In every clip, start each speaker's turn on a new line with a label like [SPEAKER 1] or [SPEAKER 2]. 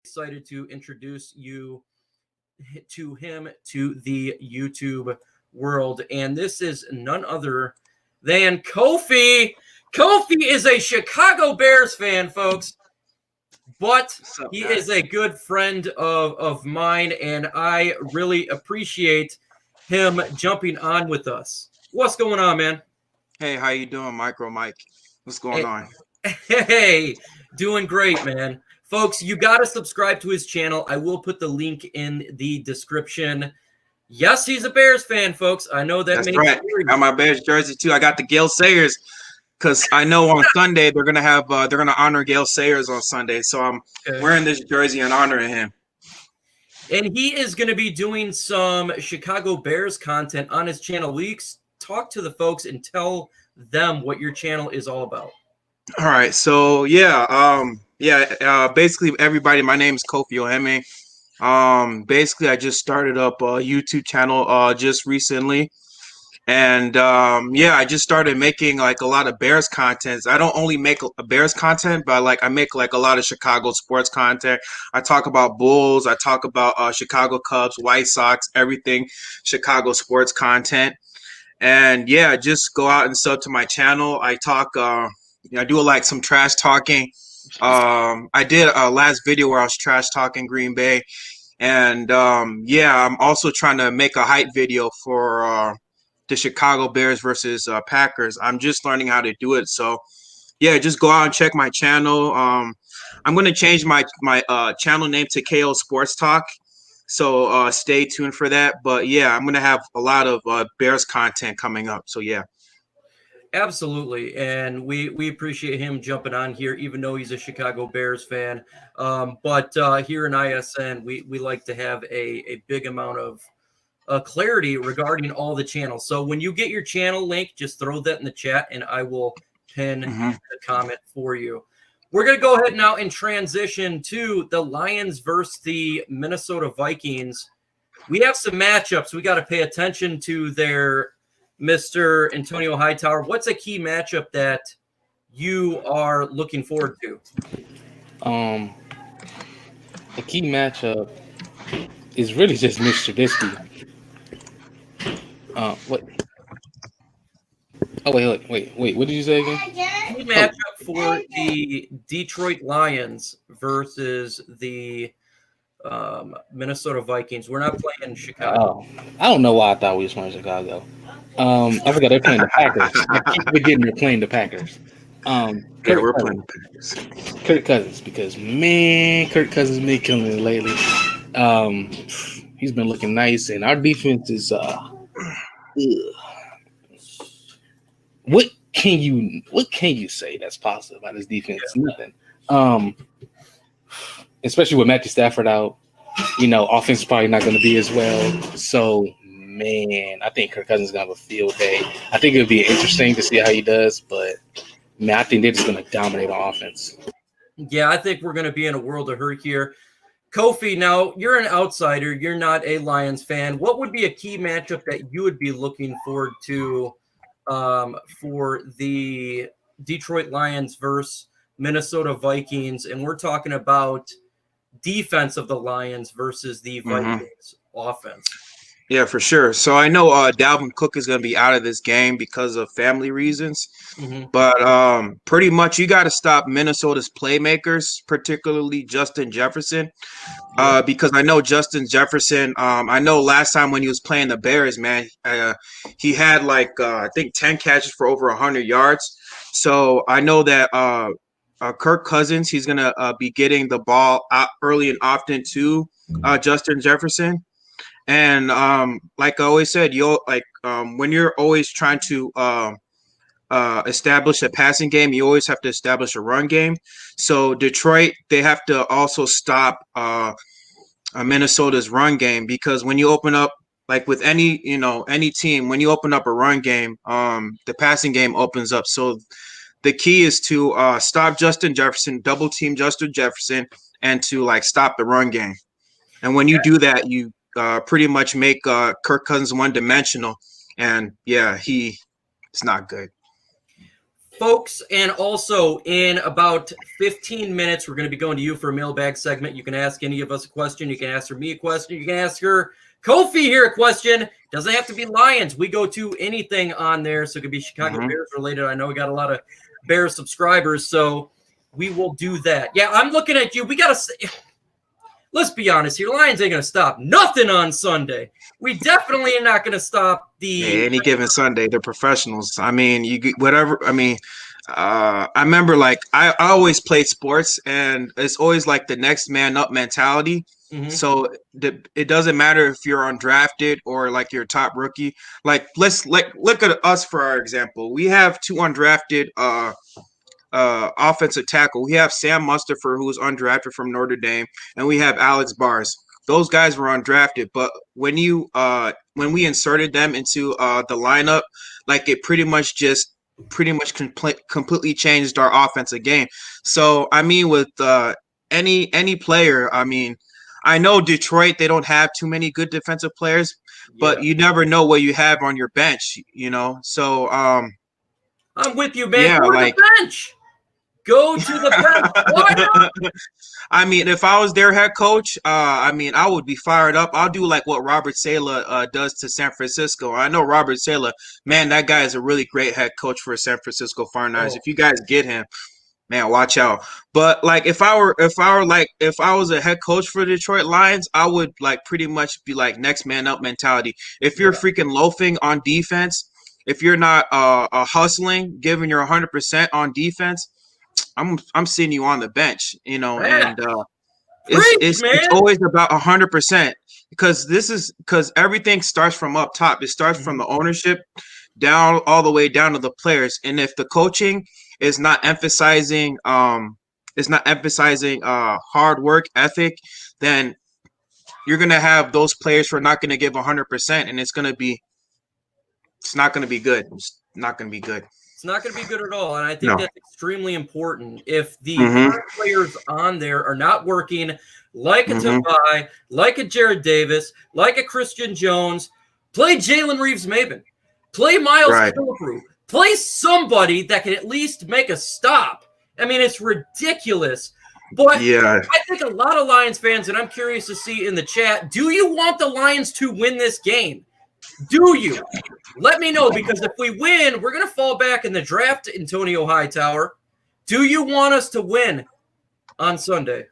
[SPEAKER 1] excited to introduce you to him to the YouTube world. And this is none other than Kofi. Kofi is a Chicago Bears fan, folks, but he is a good friend of mine, and I really appreciate him jumping on with us. What's going on, man?
[SPEAKER 2] Hey, how you doing, Micro Mike? What's going on?
[SPEAKER 1] Hey, doing great, man. Folks, you got to subscribe to his channel. I will put the link in the description. Yes, he's a Bears fan, folks. I know that.
[SPEAKER 2] That's right. I got my Bears jersey too. I got the Gale Sayers because I know on Sunday they're gonna honor Gale Sayers on Sunday. So I'm wearing this jersey in honor of him.
[SPEAKER 1] And he is going to be doing some Chicago Bears content on his channel. Will you talk to the folks and tell them what your channel is all about?
[SPEAKER 2] All right. So basically everybody, my name is Kofi Oheme. Basically I just started up a YouTube channel just recently. And I just started making like a lot of Bears content. I don't only make a Bears content, but I make like a lot of Chicago sports content. I talk about Bulls, I talk about Chicago Cubs, White Sox, everything Chicago sports content. And yeah, just go out and sub to my channel. I talk I do like some trash talking. I did a last video where I was trash talking Green Bay. And I'm also trying to make a hype video for the Chicago Bears versus Packers. I'm just learning how to do it. So yeah, just go out and check my channel. I'm going to change my channel name to KO Sports Talk. So stay tuned for that. But yeah, I'm going to have a lot of Bears content coming up. So yeah.
[SPEAKER 1] Absolutely, and we appreciate him jumping on here, even though he's a Chicago Bears fan. But here in ISN, we like to have a big amount of clarity regarding all the channels. So when you get your channel link, just throw that in the chat, and I will pin the comment for you. We're going to go ahead now and transition to the Lions versus the Minnesota Vikings. We have some matchups we got to pay attention to there. Mr. Antonio Hightower, what's a key matchup that you are looking forward to?
[SPEAKER 3] The key matchup is really just Mr. Trubisky. What? Oh, wait. What did you say again?
[SPEAKER 1] Key matchup for the Detroit Lions versus the Minnesota Vikings. We're not playing Chicago.
[SPEAKER 3] Oh, I don't know why I thought we was playing Chicago. I forgot they're playing the Packers. I keep forgetting they're playing the Packers.
[SPEAKER 2] We're playing the Packers.
[SPEAKER 3] Kirk Cousins, because man, Kirk Cousins has been killing it lately. He's been looking nice, and our defense is what can you say that's positive about this defense? Nothing. Especially with Matthew Stafford out, offense is probably not going to be as well. So, man, I think Kirk Cousins is going to have a field day. I think it'll be interesting to see how he does, but, man, I think they're just going to dominate on offense.
[SPEAKER 1] Yeah, I think we're going to be in a world of hurt here. Kofi, now, you're an outsider. You're not a Lions fan. What would be a key matchup that you would be looking forward to for the Detroit Lions versus Minnesota Vikings? And we're talking about defense of the Lions versus the Vikings offense.
[SPEAKER 2] Yeah, for sure. So I know Dalvin Cook is going to be out of this game because of family reasons. But pretty much you got to stop Minnesota's playmakers, particularly Justin Jefferson, because I know Justin Jefferson. I know last time when he was playing the Bears, man, he had I think 10 catches for over 100 yards. So I know that Kirk Cousins, he's gonna be getting the ball out early and often to Justin Jefferson. And like I always said, when you're always trying to establish a passing game, you always have to establish a run game. So Detroit, they have to also stop Minnesota's run game, because when you open up, like with any team, when you open up a run game, the passing game opens up. So the key is to stop Justin Jefferson, double team Justin Jefferson, and to stop the run game. And when you do that, you pretty much make Kirk Cousins one-dimensional, and yeah, it's not good.
[SPEAKER 1] folks. And also, in about 15 minutes, we're going to be going to you for a mailbag segment. You can ask any of us a question. You can ask me a question. You can ask her Kofi here a question. Doesn't have to be Lions. We go to anything on there. So it could be Chicago Bears related. I know we got a lot of Bears subscribers, so we will do that. Yeah, I'm looking at you. We got to – let's be honest here. Lions ain't going to stop nothing on Sunday. We definitely are not going to stop the –
[SPEAKER 2] any given Sunday. They're professionals. I mean, you get whatever. I mean, I remember like I always played sports, and it's always like the next man up mentality. So it doesn't matter if you're undrafted or like you're top rookie. Like let's look at us for our example. We have 2 undrafted offensive tackle. We have Sam Mustipher, who was undrafted from Notre Dame, and we have Alex Bars. Those guys were undrafted, but when we inserted them into the lineup, like it pretty much completely changed our offensive game. So I mean, with any player, I mean, I know Detroit, they don't have too many good defensive players, but you never know what you have on your bench, you know. So I'm
[SPEAKER 1] with you, man.
[SPEAKER 2] Yeah,
[SPEAKER 1] Go to the bench. Go to the bench. Why not?
[SPEAKER 2] I mean, if I was their head coach, I mean, I would be fired up. I'll do like what Robert Saleh does to San Francisco. I know Robert Saleh, man, that guy is a really great head coach for San Francisco 49ers. If you guys get him, man, watch out. But like if I was a head coach for the Detroit Lions, I would like pretty much be like next man up mentality. If you're freaking loafing on defense, if you're not hustling, giving your 100% on defense, I'm seeing you on the bench, you know, and it's always about 100% because everything starts from up top. It starts from the ownership down all the way down to the players, and if the coaching is not emphasizing hard work ethic, then you're gonna have those players who are not gonna give 100%, and it's not gonna be good. It's not gonna be good.
[SPEAKER 1] It's not going to be good at all, and I think that's extremely important. If the current players on there are not working like a Tavai, like a Jared Davis, like a Christian Jones, play Jalen Reeves-Maybin, play Miles Philippe, play somebody that can at least make a stop. I mean, it's ridiculous. But I think a lot of Lions fans, and I'm curious to see in the chat, do you want the Lions to win this game? Do you? Let me know, because if we win, we're going to fall back in the draft, Antonio Hightower. Do you want us to win on Sunday?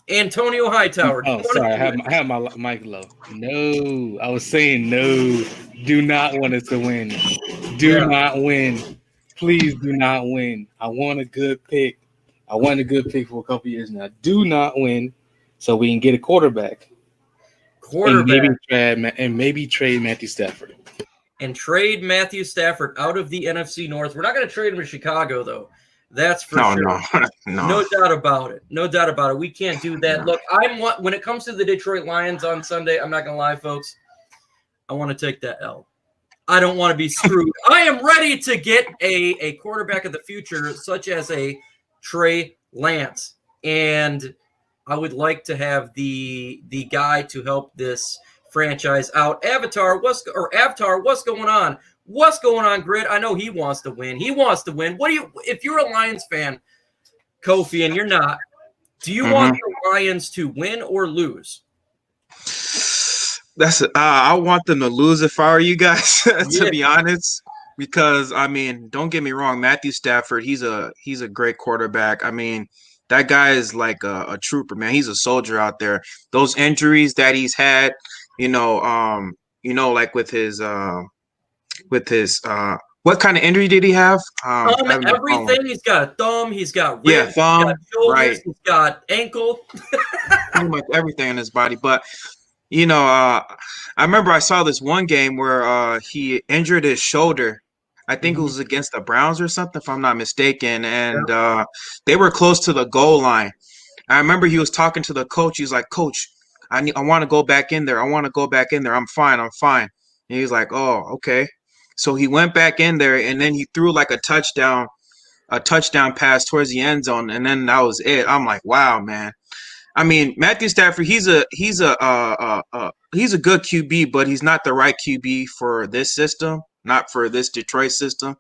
[SPEAKER 1] Antonio Hightower.
[SPEAKER 3] Oh, sorry. I have my mic low. No. I was saying no. Do not want us to win. Do not win. Please do not win. I want a good pick. I want a good pick for a couple years now. Do not win so we can get a quarterback. And maybe trade Matthew Stafford.
[SPEAKER 1] And trade Matthew Stafford out of the NFC North. We're not going to trade him to Chicago, though. That's for sure. No doubt about it. No doubt about it. We can't do that. Look, when it comes to the Detroit Lions on Sunday, I'm not going to lie, folks. I want to take that L. I don't want to be screwed. I am ready to get a quarterback of the future, such as a Trey Lance. And I would like to have the guy to help this franchise out. Avatar, what's going on? What's going on, Grid? I know he wants to win. He wants to win. If you're a Lions fan, Kofi, and you're not, do you want the Lions to win or lose?
[SPEAKER 2] I want them to lose if I were you guys, to be honest. Because I mean, don't get me wrong, Matthew Stafford, he's a great quarterback. I mean, that guy is like a trooper, man. He's a soldier out there. Those injuries that he's had, like with his what kind of injury did he have?
[SPEAKER 1] Everything. He's got a thumb. He's got ribs.
[SPEAKER 2] Thumb.
[SPEAKER 1] He's got shoulders. He's got ankle.
[SPEAKER 2] Pretty much everything in his body. But I remember I saw this one game where he injured his shoulder. I think it was against the Browns or something, if I'm not mistaken. And they were close to the goal line. I remember he was talking to the coach. He's like, "Coach, I want to go back in there. I want to go back in there. I'm fine. And he's like, "Oh, okay." So he went back in there, and then he threw like a touchdown pass towards the end zone, and then that was it. I'm like, wow, man. I mean, Matthew Stafford, he's a good QB, but he's not the right QB for this system, not for this Detroit system.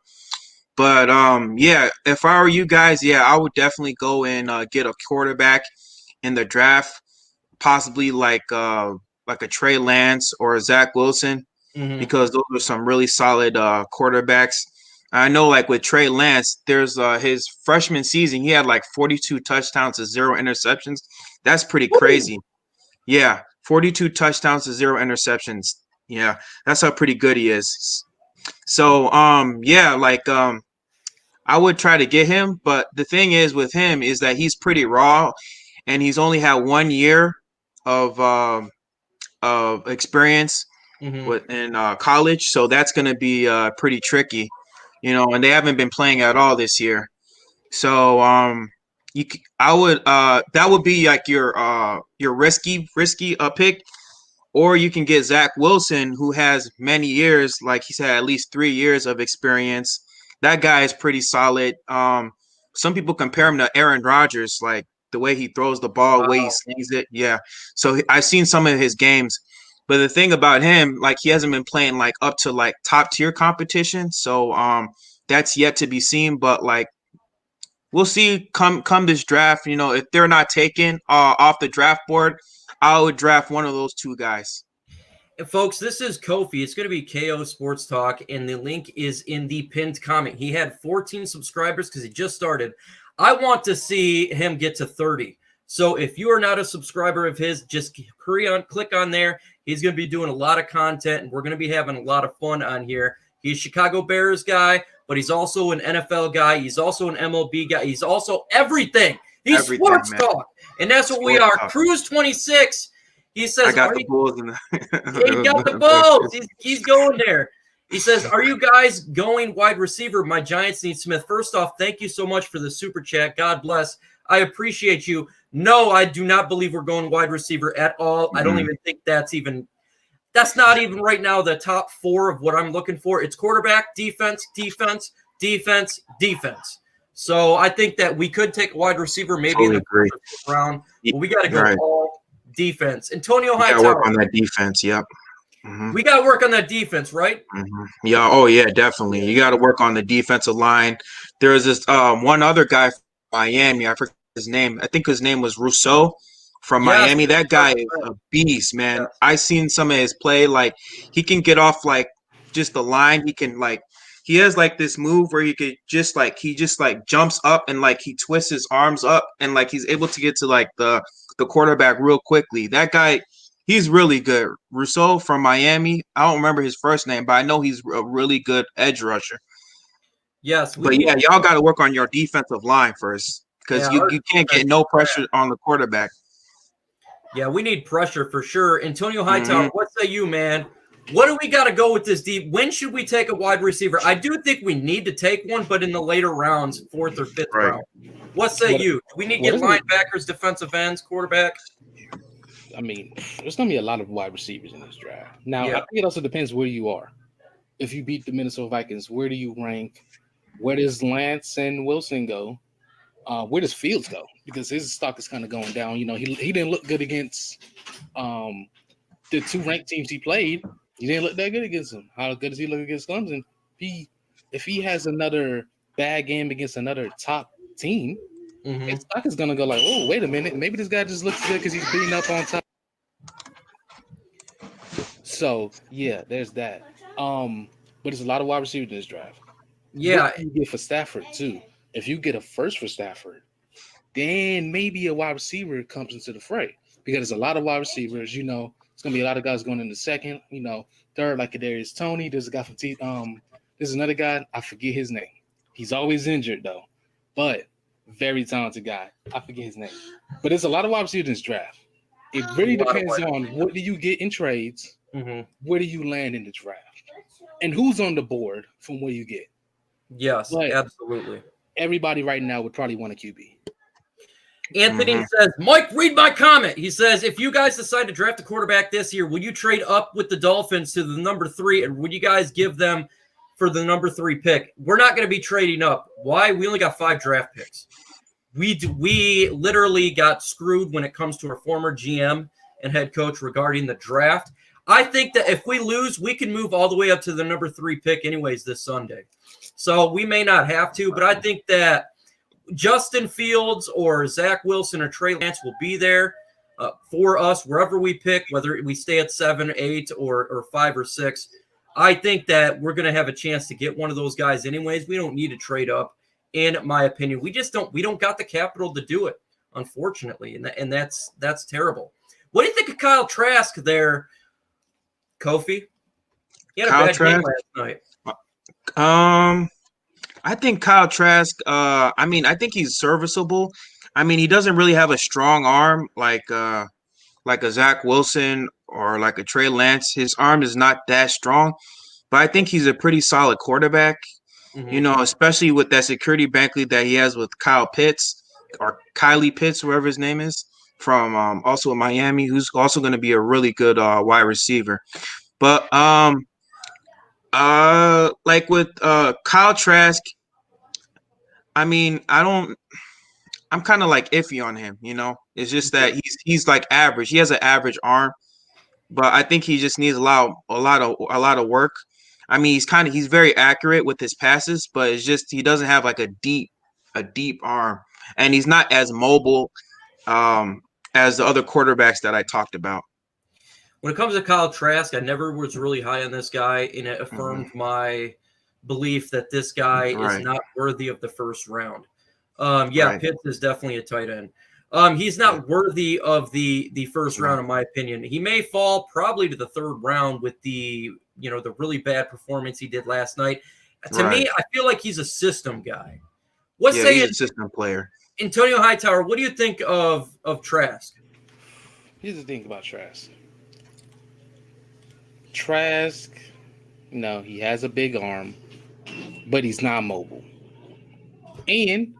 [SPEAKER 2] But yeah, if I were you guys, yeah, I would definitely go and get a quarterback in the draft, possibly like a Trey Lance or a Zach Wilson, because those are some really solid quarterbacks. I know, like with Trey Lance, there's his freshman season, he had like 42 touchdowns to 0 interceptions. That's pretty crazy. Yeah, 42 touchdowns to 0 interceptions. Yeah, that's how pretty good he is. So, yeah, like I would try to get him, but the thing is with him is that he's pretty raw, and he's only had 1 year of experience in college, so that's going to be pretty tricky, and they haven't been playing at all this year. So I would that would be like your risky pick, or you can get Zach Wilson, who has many years, like he's had at least 3 years of experience. That guy is pretty solid. Some people compare him to Aaron Rodgers, like the way he throws the ball, the way he slings it. Yeah. So I've seen some of his games. But the thing about him, like he hasn't been playing like up to like top tier competition. So that's yet to be seen. But like we'll see come this draft, if they're not taken off the draft board, I would draft one of those two guys.
[SPEAKER 1] And folks, this is Kofi. It's going to be KO Sports Talk, and the link is in the pinned comment. He had 14 subscribers because he just started. I want to see him get to 30. So if you are not a subscriber of his, just click on there. He's going to be doing a lot of content, and we're going to be having a lot of fun on here. He's a Chicago Bears guy, but he's also an NFL guy. He's also an MLB guy. He's also everything. He's Sports Talk, and that's what we are. Cruise 26. He says,
[SPEAKER 2] I got the Bulls.
[SPEAKER 1] He got the Bulls. He's going there. He says, are you guys going wide receiver? My Giants need Smith. First off, thank you so much for the super chat. God bless. I appreciate you. No, I do not believe we're going wide receiver at all. I don't even think that's not even right now the top 4 of what I'm looking for. It's quarterback, defense. So I think that we could take a wide receiver maybe in the first round, but we got to go all defense. Antonio Hightower.
[SPEAKER 2] Got to work on that defense. Yep.
[SPEAKER 1] We got to work on that defense, right?
[SPEAKER 2] Yeah. Oh, yeah, definitely. You got to work on the defensive line. There was this one other guy from Miami. I forget his name. I think his name was Rousseau from Miami. That guy is a beast, man. Yes. I seen some of his play. Like he can get off like just the line. He can like he has like this move where he just jumps up and like he twists his arms up and like he's able to get to like the quarterback real quickly. That guy, he's really good. Rousseau from Miami. I don't remember his first name, but I know he's a really good edge rusher.
[SPEAKER 1] Yes.
[SPEAKER 2] But yeah, y'all got to work on your defensive line first because you can't get no pressure on the quarterback.
[SPEAKER 1] Yeah, we need pressure for sure. Antonio Hightower, what say you, man? What do we got to go with this deep? When should we take a wide receiver? I do think we need to take one, but in the later rounds, 4th or 5th round. What say you? Do we need to get linebackers, defensive ends, quarterback?
[SPEAKER 3] I mean, there's going to be a lot of wide receivers in this draft. Now, I think it also depends where you are. If you beat the Minnesota Vikings, where do you rank? Where does Lance and Wilson go? Where does Fields go? Because his stock is kind of going down. He didn't look good against the 2 ranked teams he played. He didn't look that good against them. How good does he look against Clemson? If he has another bad game against another top team, his stock is going to go like, oh, wait a minute. Maybe this guy just looks good because he's beating up on top. So, yeah, there's that. But there's a lot of wide receivers in this draft.
[SPEAKER 1] Yeah.
[SPEAKER 3] What you get for Stafford, too. If you get a first for Stafford, then maybe a wide receiver comes into the fray. Because there's a lot of wide receivers, It's gonna be a lot of guys going in the second, third, like Kadarius Toney. There's a guy from there's another guy, I forget his name. He's always injured though, but very talented guy. I forget his name. But there's a lot of wide receivers in this draft. It really depends on what do you get in trades, where do you land in the draft, and who's on the board from where you get.
[SPEAKER 1] Yes, absolutely.
[SPEAKER 3] Everybody right now would probably want a QB.
[SPEAKER 1] Anthony says, Mike, read my comment. He says, if you guys decide to draft a quarterback this year, will you trade up with the Dolphins to the number 3? And would you guys give them for the number 3 pick? We're not going to be trading up. Why? We only got 5 draft picks. we literally got screwed when it comes to our former GM and head coach regarding the draft. I think that if we lose, we can move all the way up to the number 3 pick anyways this Sunday. So we may not have to, but I think that Justin Fields or Zach Wilson or Trey Lance will be there for us wherever we pick, whether we stay at 7, 8, or 5 or 6. I think that we're going to have a chance to get one of those guys anyways. We don't need to trade up, in my opinion. We don't got the capital to do it, unfortunately, and that's terrible. What do you think of Kyle Trask there, Kofi? He had a bad game last night.
[SPEAKER 2] I think Kyle Trask, I think he's serviceable. I mean, he doesn't really have a strong arm like a Zach Wilson or like a Trey Lance. His arm is not that strong, but I think he's a pretty solid quarterback.
[SPEAKER 1] Mm-hmm.
[SPEAKER 2] Especially with that security blanket that he has with Kyle Pitts or Kylie Pitts, whoever his name is, from also in Miami, who's also going to be a really good wide receiver. But like with Kyle Trask, I mean, I'm kind of like iffy on him, It's just that he's like average. He has an average arm, but I think he just needs a lot of work. I mean, he's very accurate with his passes, but it's just he doesn't have like a deep arm, and he's not as mobile as the other quarterbacks that I talked about.
[SPEAKER 1] When it comes to Kyle Trask, I never was really high on this guy, and it affirmed my belief that this guy is not worthy of the first round. Pitts is definitely a tight end. He's not worthy of the first round, in my opinion. He may fall probably to the 3rd round with the really bad performance he did last night. To me, I feel like he's a system guy.
[SPEAKER 2] He's a system player.
[SPEAKER 1] Antonio Hightower, what do you think of Trask?
[SPEAKER 3] Here's the thing about Trask. Trask, he has a big arm, but he's not mobile. And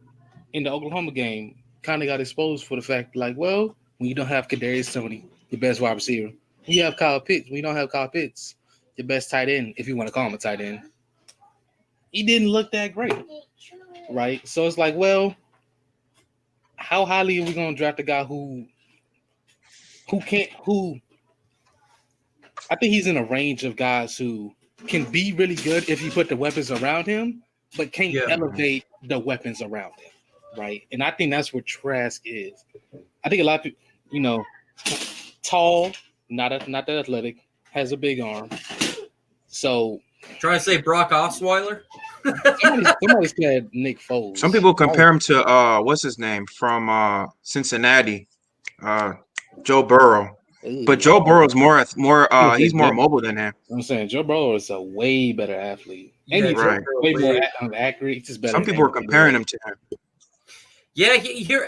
[SPEAKER 3] in the Oklahoma game, kind of got exposed for the fact, when you don't have Kadarius Toney, your best wide receiver, you have Kyle Pitts. When you don't have Kyle Pitts, your best tight end, if you want to call him a tight end, he didn't look that great, right? So it's how highly are we going to draft a guy who I think he's in a range of guys who can be really good if you put the weapons around him, but can't elevate the weapons around him, right? And I think that's what Trask is. I think a lot of people, tall, not that athletic, has a big arm. So
[SPEAKER 1] trying to say Brock Osweiler?
[SPEAKER 3] somebody said Nick Foles.
[SPEAKER 2] Some people compare him to what's his name from Cincinnati, Joe Burrow. But Joe Burrow's more he's more mobile than him.
[SPEAKER 3] I'm saying Joe Burrow is a way better athlete. And he's way more accurate. He's just better.
[SPEAKER 2] Some people are comparing him to him.
[SPEAKER 1] Yeah,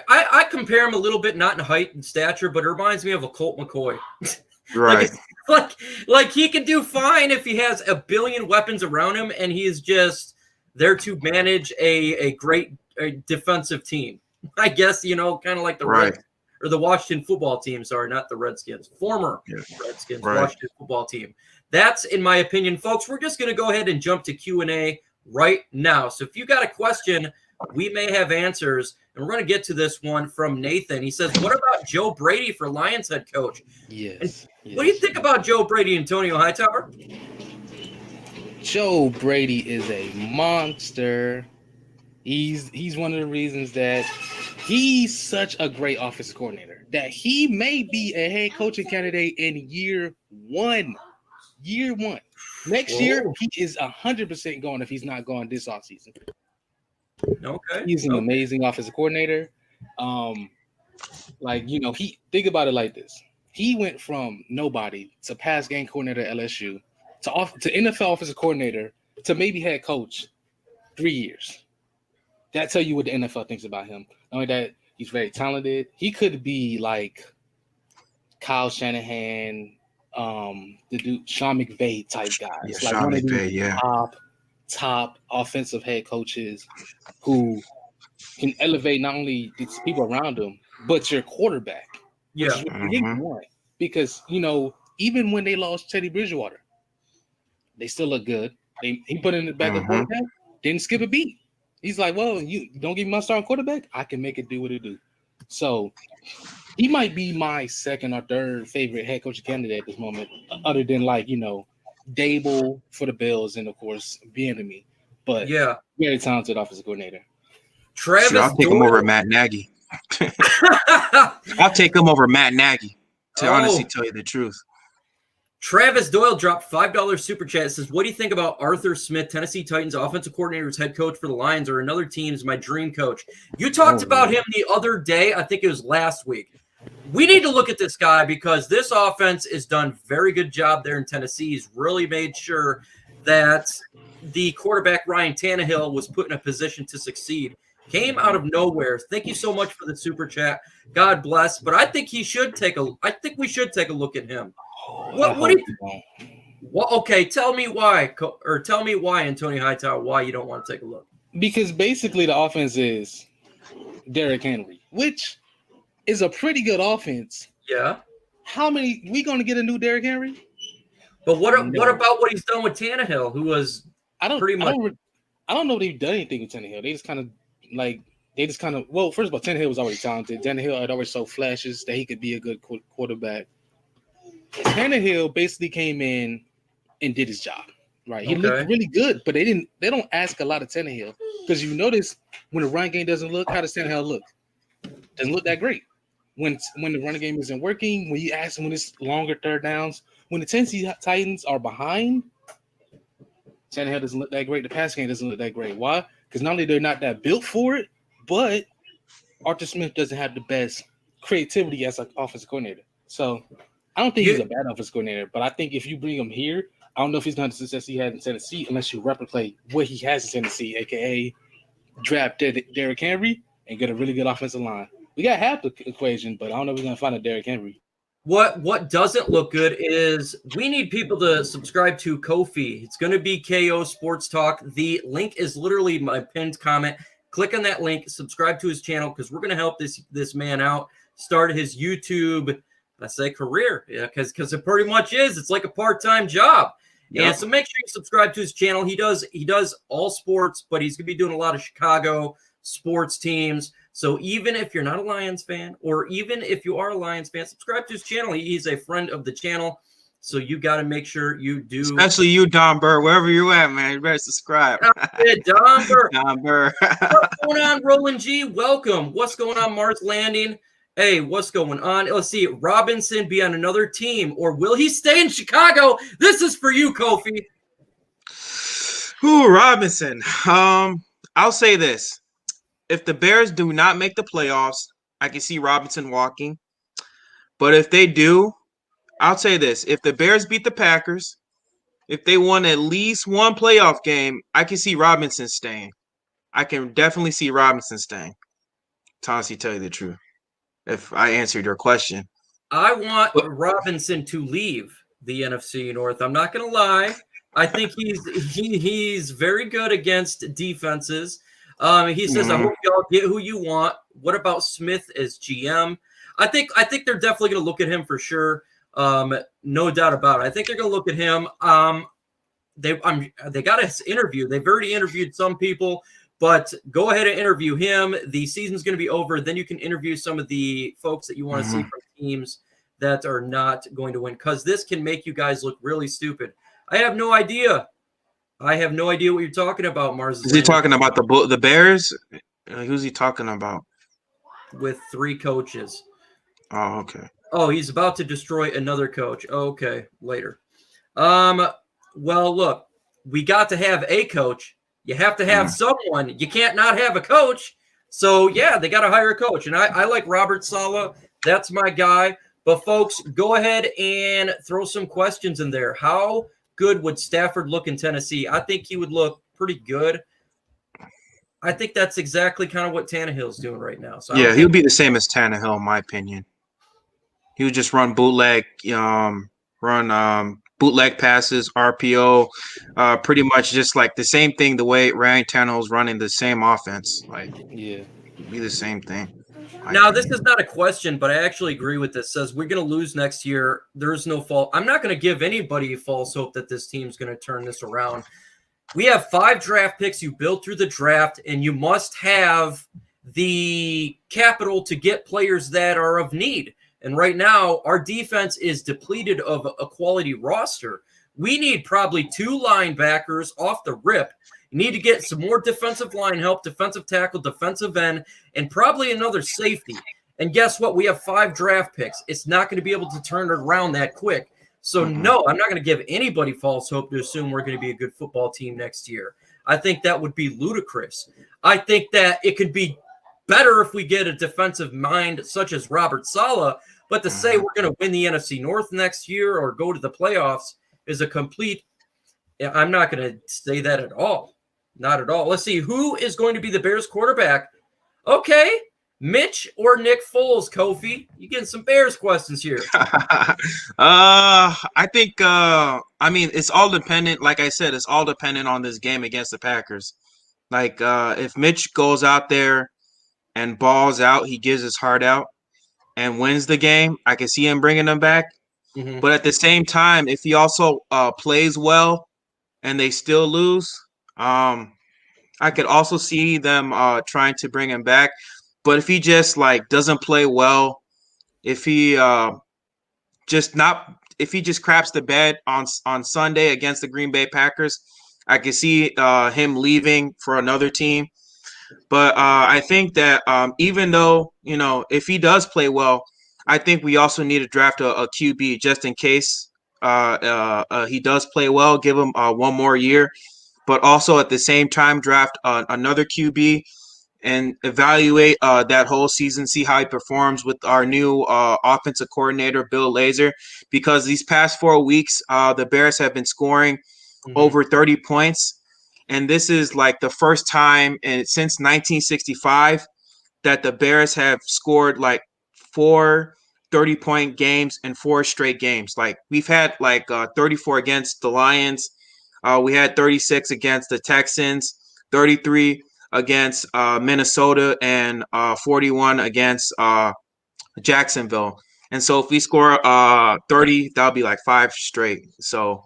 [SPEAKER 1] I compare him a little bit, not in height and stature, but it reminds me of a Colt McCoy.
[SPEAKER 2] Right.
[SPEAKER 1] like he can do fine if he has a billion weapons around him and he is just there to manage a great defensive team. I guess, kind of like the Reds. Or the Washington football team, sorry, not the Redskins. Former Redskins, Washington football team. That's, in my opinion, folks. We're just going to go ahead and jump to Q&A right now. So if you got a question, we may have answers. And we're going to get to this one from Nathan. He says, what about Joe Brady for Lions head coach?
[SPEAKER 3] Yes.
[SPEAKER 1] What do you think about Joe Brady, Antonio Hightower?
[SPEAKER 3] Joe Brady is a monster. He's one of the reasons that he's such a great offensive coordinator that he may be a head coaching candidate in year one. Next year, he is 100% going if he's not going this offseason.
[SPEAKER 1] Okay.
[SPEAKER 3] He's an amazing offensive coordinator. He think about it like this. He went from nobody to pass game coordinator at LSU to NFL offensive coordinator to maybe head coach 3 years. That tell you what the NFL thinks about him. Not only that, he's very talented. He could be like Kyle Shanahan, the dude Sean McVay type guys.
[SPEAKER 2] Yeah, Sean McVay,
[SPEAKER 3] top offensive head coaches who can elevate not only the people around him, but your quarterback.
[SPEAKER 1] Yeah.
[SPEAKER 3] Which is a big one. Because, even when they lost Teddy Bridgewater, they still look good. He put in the back of the quarterback, didn't skip a beat. He's like, well, you don't give me my starting quarterback, I can make it do what it do. So he might be my second or third favorite head coach candidate at this moment, other than Dable for the Bills and of course Bieniemy. But
[SPEAKER 1] Yeah,
[SPEAKER 3] very talented offensive coordinator.
[SPEAKER 1] Travis
[SPEAKER 2] Shoot, I'll take him
[SPEAKER 1] Doyle.
[SPEAKER 2] over Matt Nagy. I'll take him over Matt Nagy, to honestly tell you the truth.
[SPEAKER 1] Travis Doyle dropped $5 super chat. It says, what do you think about Arthur Smith, Tennessee Titans offensive coordinator, head coach for the Lions, or another team is my dream coach? You talked about him the other day. I think it was last week. We need to look at this guy because this offense has done very good job there in Tennessee. He's really made sure that the quarterback Ryan Tannehill was put in a position to succeed. Came out of nowhere. Thank you so much for the super chat. God bless. But I think we should take a look at him. What do you? Well, okay. Tell me why, Antonio Hightower, why you don't want to take a look.
[SPEAKER 3] Because basically the offense is Derrick Henry, which is a pretty good offense.
[SPEAKER 1] Yeah.
[SPEAKER 3] How many we going to get a new Derrick Henry?
[SPEAKER 1] But what about what he's done with Tannehill, who was
[SPEAKER 3] I don't know if they've done anything with Tannehill. Well, first of all, Tannehill was already talented. Tannehill had always showed flashes that he could be a good quarterback. Tannehill basically came in and did his job. Right. He looked really good, but they don't ask a lot of Tannehill. Because you notice when the run game doesn't look, how does Tannehill look? Doesn't look that great. When the running game isn't working, when you ask him when it's longer third downs, when the Tennessee Titans are behind, Tannehill doesn't look that great. The pass game doesn't look that great. Why? Because not only they're not that built for it, but Arthur Smith doesn't have the best creativity as an offensive coordinator. So I don't think he's a bad offensive coordinator, but I think if you bring him here, I don't know if he's going to have the success he had in Tennessee unless you replicate what he has in Tennessee, a.k.a. draft Derrick Henry and get a really good offensive line. We got half the equation, but I don't know if we're going to find a Derrick Henry.
[SPEAKER 1] What doesn't look good is we need people to subscribe to Ko-fi. It's going to be KO Sports Talk. The link is literally my pinned comment. Click on that link, subscribe to his channel because we're going to help this man out start his YouTube, career. Yeah, because it pretty much is. It's like a part-time job. Yep. And so make sure you subscribe to his channel. He does all sports, but he's going to be doing a lot of Chicago sports teams. So even if you're not a Lions fan, or even if you are a Lions fan, subscribe to his channel. He's a friend of the channel. So you got to make sure you do.
[SPEAKER 2] Especially you, Don Burr, wherever you at, man. You better subscribe.
[SPEAKER 1] Don Burr.
[SPEAKER 2] Don Burr.
[SPEAKER 1] What's going on, Roland G? Welcome. What's going on, Mars Landing? Hey, what's going on? Let's see. Robinson be on another team, or will he stay in Chicago? This is for you, Kofi.
[SPEAKER 2] Ooh, Robinson. I'll say this. If the Bears do not make the playoffs, I can see Robinson walking. But if they do, I'll say this. If the Bears beat the Packers, if they won at least one playoff game, I can see Robinson staying. I can definitely see Robinson staying. To honestly tell you the truth, if I answered your question.
[SPEAKER 1] I want Robinson to leave the NFC North. I'm not going to lie. I think he's very good against defenses. He says, I hope y'all get who you want. What about Smith as GM? I think they're definitely going to look at him for sure. No doubt about it. I think they're going to look at him. They got his interview. They've already interviewed some people, but go ahead and interview him. The season's going to be over. Then you can interview some of the folks that you want to see from teams that are not going to win, because this can make you guys look really stupid. I have no idea. I have no idea what you're talking about, Mars.
[SPEAKER 2] Is he talking about the Bears? Who's he talking about?
[SPEAKER 1] With 3 coaches.
[SPEAKER 2] Oh, okay.
[SPEAKER 1] Oh, he's about to destroy another coach. Okay, later. Well, look, we got to have a coach. You have to have someone. You can't not have a coach. So, yeah, they got to hire a coach. And I like Robert Saleh. That's my guy. But, folks, go ahead and throw some questions in there. How good would Stafford look in Tennessee? I think he would look pretty good. I think that's exactly kind of what Tannehill's doing right now. So
[SPEAKER 2] yeah, he'll be the same as Tannehill, in my opinion. He would just run bootleg passes, RPO, pretty much just like the same thing the way Ryan Tannehill's running the same offense. Like, yeah, be the same thing.
[SPEAKER 1] Now, this is not a question, but I actually agree with this. It says we're going to lose next year. There's no fault. I'm not going to give anybody false hope that this team's going to turn this around. we have 5 draft picks you build through the draft, and you must have the capital to get players that are of need. And right now, our defense is depleted of a quality roster. We need probably 2 linebackers off the rip. You need to get some more defensive line help, defensive tackle, defensive end, and probably another safety. And guess what? We have 5 draft picks. It's not going to be able to turn it around that quick. So, no, I'm not going to give anybody false hope to assume we're going to be a good football team next year. I think that would be ludicrous. I think that it could be better if we get a defensive mind such as Robert Saleh, but to say we're going to win the NFC North next year or go to the playoffs is a complete – I'm not going to say that at all. Not at all. Let's see. Who is going to be the Bears quarterback? Okay. Mitch or Nick Foles, Kofi? You getting some Bears questions here.
[SPEAKER 2] I think I mean it's all dependent, like I said, it's all dependent on this game against the Packers. Like if Mitch goes out there and balls out, he gives his heart out and wins the game, I can see him bringing them back.
[SPEAKER 1] Mm-hmm.
[SPEAKER 2] But at the same time, if he also plays well and they still lose, I could also see them trying to bring him back. But if he just like doesn't play well, if he just craps the bed on Sunday against the Green Bay Packers, I could see him leaving for another team. But I think that even though, if he does play well, I think we also need to draft a QB just in case he does play well, give him 1 more year, but also at the same time draft another QB and evaluate that whole season, see how he performs with our new offensive coordinator, Bill Lazor, because these past 4 weeks, the Bears have been scoring over 30 points. And this is like the first time since 1965 that the Bears have scored like 4 30-point games in 4 straight games. Like we've had like 34 against the Lions. We had 36 against the Texans, 33 against Minnesota, and 41 against Jacksonville. And so if we score 30, that'll be like 5 straight. So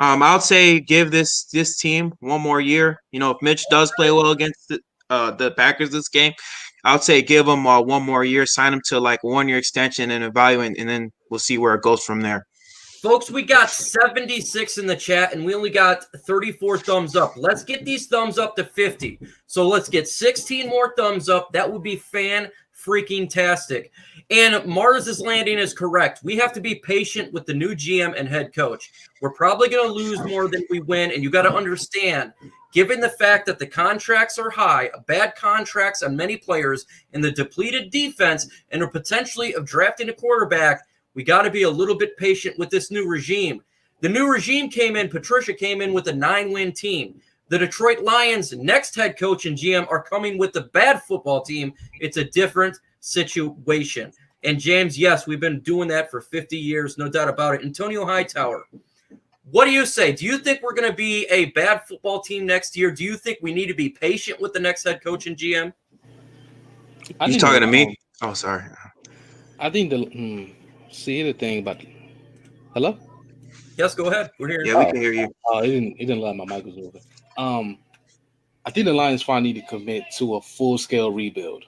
[SPEAKER 2] I would say give this team 1 more year. If Mitch does play well against the Packers this game, I would say give him 1 more year, sign him to like a 1-year extension and evaluate, and then we'll see where it goes from there.
[SPEAKER 1] Folks, we got 76 in the chat, and we only got 34 thumbs up. Let's get these thumbs up to 50. So let's get 16 more thumbs up. That would be fan-freaking-tastic. And Mars' landing is correct. We have to be patient with the new GM and head coach. We're probably going to lose more than we win, and you got to understand, given the fact that the contracts are high, bad contracts on many players, and the depleted defense, and the potentially of drafting a quarterback, we got to be a little bit patient with this new regime. The new regime Patricia came in with a 9-win team. The Detroit Lions' next head coach and GM are coming with a bad football team. It's a different situation. And James, yes, we've been doing that for 50 years, no doubt about it. Antonio Hightower, what do you say? Do you think we're going to be a bad football team next year? Do you think we need to be patient with the next head coach and GM?
[SPEAKER 2] You talking to me? Oh, sorry.
[SPEAKER 3] I think see the thing about hello?
[SPEAKER 1] Yes, go ahead. We're here.
[SPEAKER 2] Yeah, we can hear you.
[SPEAKER 3] It didn't let my mic was open. I think the Lions finally need to commit to a full-scale rebuild.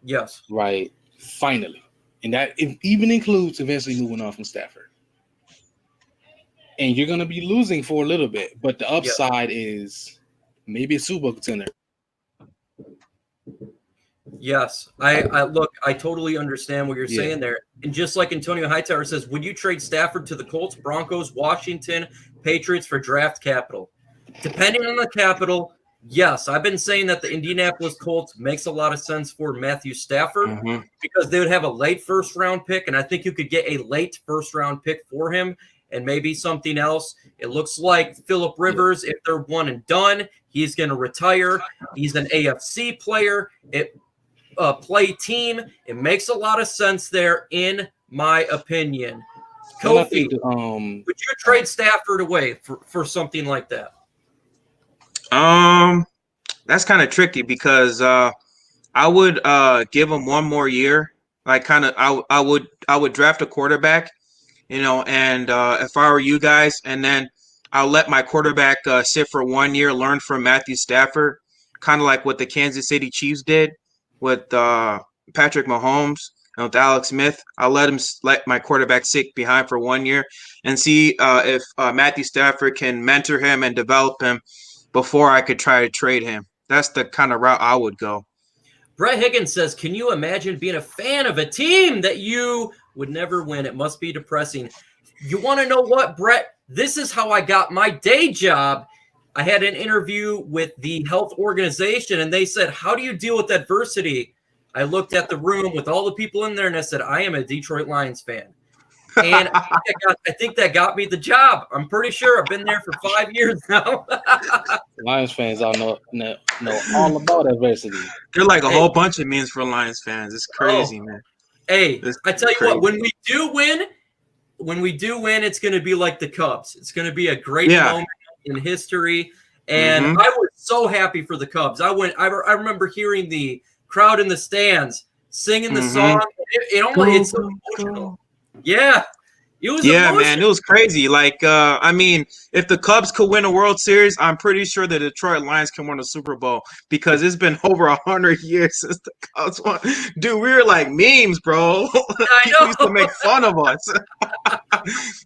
[SPEAKER 1] Yes.
[SPEAKER 3] Right. Finally. And that even includes eventually moving on from Stafford. And you're going to be losing for a little bit, but the upside is maybe a Super Bowl contender.
[SPEAKER 1] Yes, I totally understand what you're saying there. And just like Antonio Hightower says, would you trade Stafford to the Colts, Broncos, Washington, Patriots for draft capital? Depending on the capital, yes. I've been saying that the Indianapolis Colts makes a lot of sense for Matthew Stafford because they would have a late first-round pick, and I think you could get a late first-round pick for him and maybe something else. It looks like Phillip Rivers, if they're one and done, he's going to retire. He's an AFC player. Play team. It makes a lot of sense there, in my opinion. Kofi, would you trade Stafford away for something like that?
[SPEAKER 2] That's kind of tricky because I would give him 1 more year. Like I would draft a quarterback, and if I were you guys, and then I'll let my quarterback sit for 1 year, learn from Matthew Stafford, kind of like what the Kansas City Chiefs did with Patrick Mahomes and with Alex Smith. I'll let my quarterback sit behind for 1 year and see if Matthew Stafford can mentor him and develop him before I could try to trade him. That's the kind of route I would go.
[SPEAKER 1] Brett Higgins says, can you imagine being a fan of a team that you would never win? It must be depressing. You want to know what, Brett? This is how I got my day job. I had an interview with the health organization, and they said, how do you deal with adversity? I looked at the room with all the people in there, and I said, I am a Detroit Lions fan. And I think that got me the job. I'm pretty sure I've been there for 5 years now.
[SPEAKER 3] Lions fans all know all about adversity.
[SPEAKER 2] They're like a whole bunch of memes for Lions fans. It's crazy, man.
[SPEAKER 1] Hey,
[SPEAKER 2] It's
[SPEAKER 1] I tell you
[SPEAKER 2] crazy.
[SPEAKER 1] what, when we do win, it's going to be like the Cubs. It's going to be a great moment in history. And I was so happy for the Cubs. I remember hearing the crowd in the stands singing the song. It's emotional. Yeah. It was emotional.
[SPEAKER 2] Man, it was crazy. Like, I mean, if the Cubs could win a World Series, I'm pretty sure the Detroit Lions can win a Super Bowl because it's been over 100 years since the Cubs won. Dude, we were like memes, bro.
[SPEAKER 1] I
[SPEAKER 2] People
[SPEAKER 1] know.
[SPEAKER 2] used to make fun of us.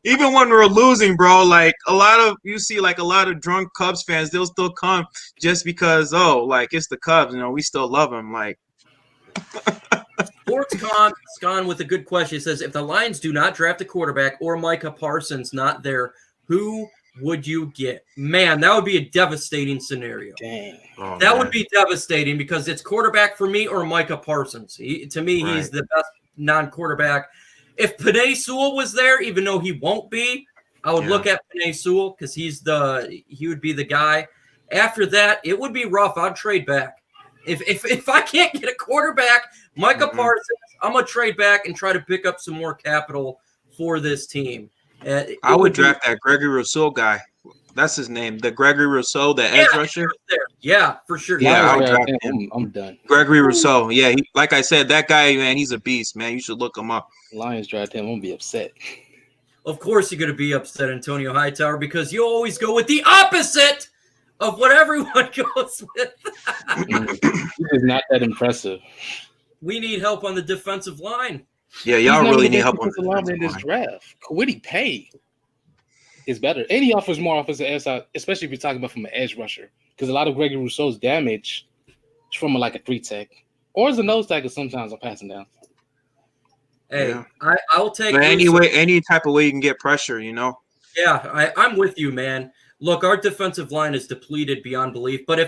[SPEAKER 2] Even when we were losing, bro, like a lot of drunk Cubs fans, they'll still come just because, it's the Cubs, we still love them. Like,
[SPEAKER 1] SportsCon gone with a good question. He says, if the Lions do not draft a quarterback or Micah Parsons not there, who would you get? Man, that would be a devastating scenario.
[SPEAKER 3] Dang.
[SPEAKER 1] That would be devastating because it's quarterback for me or Micah Parsons. To me, he's the best non-quarterback. If Penei Sewell was there, even though he won't be, I would look at Penei Sewell because he would be the guy. After that, it would be rough. I'd trade back. If I can't get a quarterback, Micah Parsons, I'm gonna trade back and try to pick up some more capital for this team.
[SPEAKER 2] I would draft that Gregory Rousseau guy. That's his name, the Gregory Rousseau, the edge rusher.
[SPEAKER 1] Yeah, for sure.
[SPEAKER 2] Yeah, I would
[SPEAKER 3] Lions
[SPEAKER 2] draft
[SPEAKER 3] fan,
[SPEAKER 2] him.
[SPEAKER 3] I'm done.
[SPEAKER 2] Gregory Rousseau. Yeah, like I said, that guy, man, he's a beast, man. You should look him up.
[SPEAKER 3] Lions draft him. I'm gonna be upset.
[SPEAKER 1] Of course, you're gonna be upset, Antonio Hightower, because you always go with the opposite of what everyone goes with.
[SPEAKER 3] He is not that impressive.
[SPEAKER 1] We need help on the defensive line.
[SPEAKER 2] Yeah, y'all really need help on
[SPEAKER 3] the line in this draft. Kwity Paye is better. And he offers more offensive edge, especially if you're talking about from an edge rusher. Because a lot of Gregory Rousseau's damage is from a 3-tech. Or as a nose tackle sometimes I'm passing down.
[SPEAKER 1] Hey, I'll take
[SPEAKER 2] any type of way you can get pressure,
[SPEAKER 1] Yeah, I'm with you, man. Look, our defensive line is depleted beyond belief. But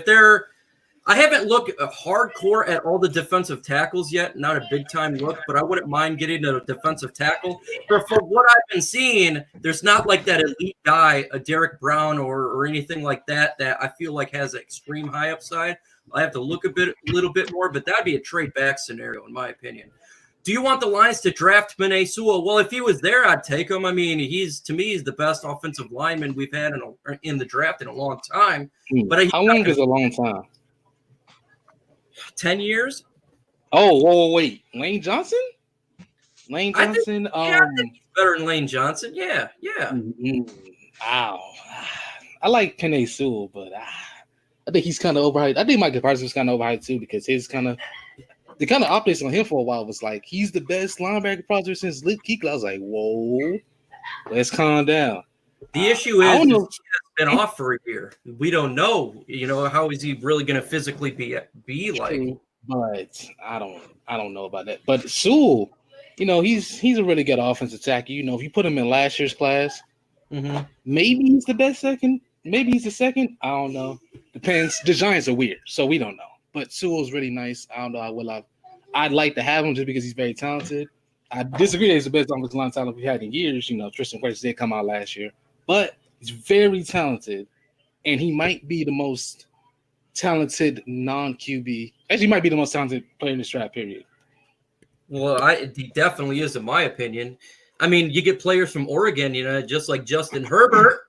[SPEAKER 1] I haven't looked hardcore at all the defensive tackles yet. Not a big-time look, but I wouldn't mind getting a defensive tackle. But for what I've been seeing, there's not like that elite guy, a Derek Brown or anything like that I feel like has extreme high upside. I have to look a little bit more, but that'd be a trade-back scenario, in my opinion. Do you want the Lions to draft Penei Sewell? Well, if he was there, I'd take him. I mean, he's the best offensive lineman we've had in the draft in a long time. But
[SPEAKER 3] how long is a long time?
[SPEAKER 1] 10 years.
[SPEAKER 3] Oh, whoa, wait. Lane Johnson? Lane Johnson?
[SPEAKER 1] I think he's better than Lane Johnson. Yeah.
[SPEAKER 3] Wow. I like Penei Sewell, but I think he's kind of overhyped. I think Micah Parsons is kind of overhyped too because the kind of optics on him for a while was like he's the best linebacker prospect since Luke Kuechly. I was like, whoa, let's calm down.
[SPEAKER 1] The issue is he has been off for a year. We don't know, how is he really going to physically be like?
[SPEAKER 3] But I don't know about that. But Sewell, he's a really good offensive tackle. If you put him in last year's class, maybe he's the best second. Maybe he's the second. I don't know. Depends. The Giants are weird, so we don't know. But Sewell's really nice. I don't know. I'd like to have him just because he's very talented. I disagree that he's the best offensive line talent we've had in years. Tristan Wirfs did come out last year. But he's very talented, and he might be the most talented non-QB. Actually, he might be the most talented player in this draft, period.
[SPEAKER 1] Well, he definitely is, in my opinion. I mean, you get players from Oregon, just like Justin Herbert.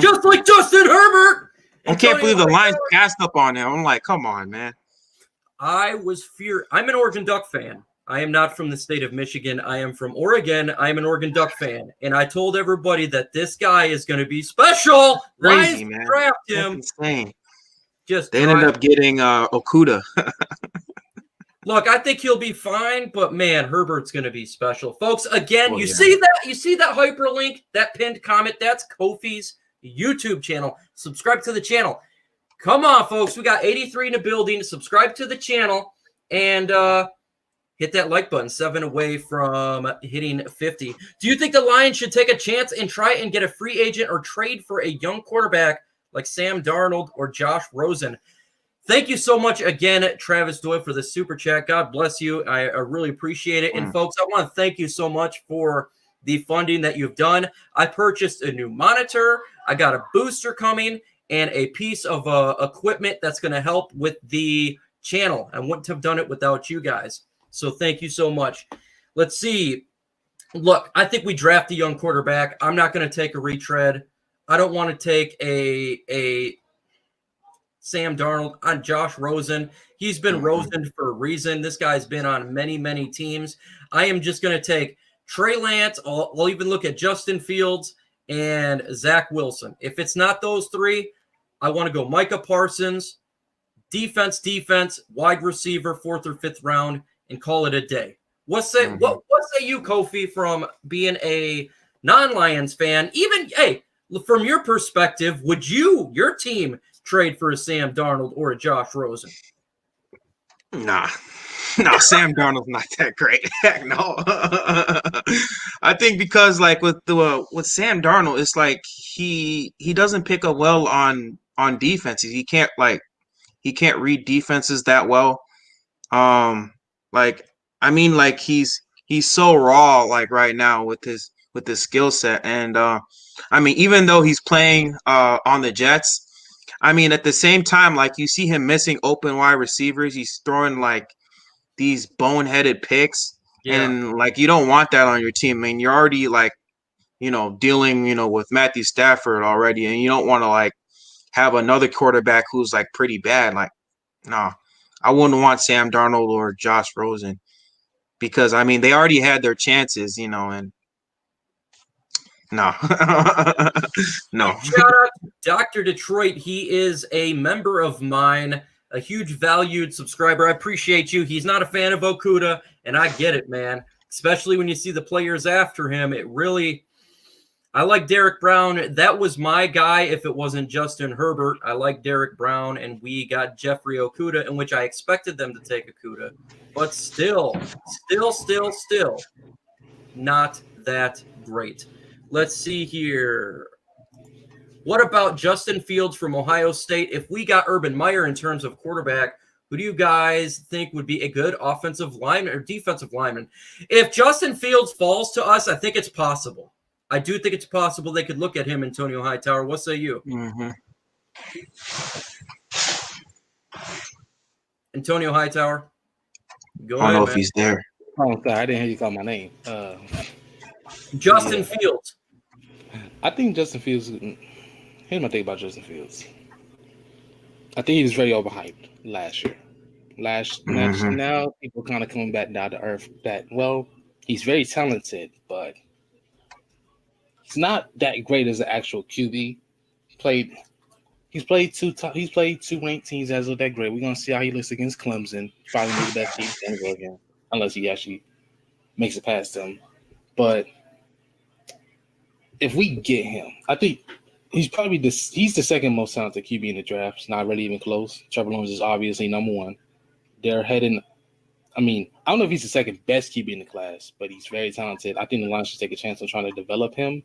[SPEAKER 1] Just like Justin Herbert!
[SPEAKER 2] I can't believe the Lions passed up on him. I'm like, come on, man.
[SPEAKER 1] I'm an Oregon Duck fan. I am not from the state of Michigan. I am from Oregon. I am an Oregon Duck fan. And I told everybody that this guy is going to be special.
[SPEAKER 2] Crazy,
[SPEAKER 1] Lions
[SPEAKER 2] man.
[SPEAKER 1] draft
[SPEAKER 2] That's
[SPEAKER 1] him.
[SPEAKER 2] insane.
[SPEAKER 1] Just
[SPEAKER 2] They ended up getting Okuda.
[SPEAKER 1] Look, I think he'll be fine, but man, Herbert's going to be special. Folks, again,
[SPEAKER 2] Oh,
[SPEAKER 1] you
[SPEAKER 2] yeah.
[SPEAKER 1] see that hyperlink, that pinned comment, that's Kofi's YouTube channel. Subscribe to the channel. Come on, folks. We got 83 in the building. Subscribe to the channel and hit that like button. 7 away from hitting 50. Do you think the Lions should take a chance and try and get a free agent or trade for a young quarterback like Sam Darnold or Josh Rosen? Thank you so much again, Travis Doyle, for the super chat. God bless you. I really appreciate it. And folks, I want to thank you so much for the funding that you've done. I purchased a new monitor. I got a booster coming and a piece of equipment that's going to help with the channel. I wouldn't have done it without you guys. So thank you so much. Let's see. Look, I think we draft a young quarterback. I'm not going to take a retread. I don't want to take a Sam Darnold on Josh Rosen. He's been Rosen for a reason. This guy's been on many, many teams. I am just going to take Trey Lance. I'll even look at Justin Fields and Zach Wilson. If it's not those three, I want to go Micah Parsons, defense, wide receiver, 4th or 5th round, and call it a day. What say you, Kofi, from being a non-Lions fan? Even, hey, from your perspective, would your team trade for a Sam Darnold or a Josh Rosen?
[SPEAKER 2] Nah, Sam Darnold's not that great. Heck no. I think because like with Sam Darnold, it's like he doesn't pick up well on defenses. He can't read defenses that well. Like he's so raw like right now with his skill set, and I mean, even though he's playing on the Jets, I mean, at the same time, like you see him missing open wide receivers. He's throwing like these boneheaded picks, and like you don't want that on your team. I mean, you're already like, dealing, with Matthew Stafford already, and you don't want to like have another quarterback who's like pretty bad. Like, no, I wouldn't want Sam Darnold or Josh Rosen because I mean they already had their chances, and no, no.
[SPEAKER 1] Shout out to Dr. Detroit. He is a member of mine, a huge valued subscriber. I appreciate you. He's not a fan of Okuda, and I get it, man. Especially when you see the players after him. I like Derek Brown. That was my guy if it wasn't Justin Herbert. I like Derek Brown, and we got Jeffrey Okuda, in which I expected them to take Okuda. But still not that great. Let's see here. What about Justin Fields from Ohio State? If we got Urban Meyer in terms of quarterback, who do you guys think would be a good offensive lineman or defensive lineman? If Justin Fields falls to us, I think it's possible. I do think it's possible they could look at him, Antonio Hightower. What say you?
[SPEAKER 2] Mm-hmm.
[SPEAKER 1] Antonio Hightower? Go
[SPEAKER 2] I don't know
[SPEAKER 1] ahead,
[SPEAKER 2] if he's there.
[SPEAKER 3] Oh, sorry, I didn't hear you call my name.
[SPEAKER 1] Justin Fields.
[SPEAKER 3] I think Justin Fields. Here's my thing about Justin Fields. I think he was very overhyped last year. Now people kind of coming back down to earth. That he's very talented, but he's not that great as an actual QB. He's played two ranked teams as of that great. We're gonna see how he looks against Clemson. Probably be the best team to go again, unless he actually makes it past them. But if we get him, I think he's the second most talented QB in the draft. It's not really even close. Trevor Lawrence is obviously number one. They're heading. I mean, I don't know if he's the second best QB in the class, but he's very talented. I think the Lions should take a chance on trying to develop him.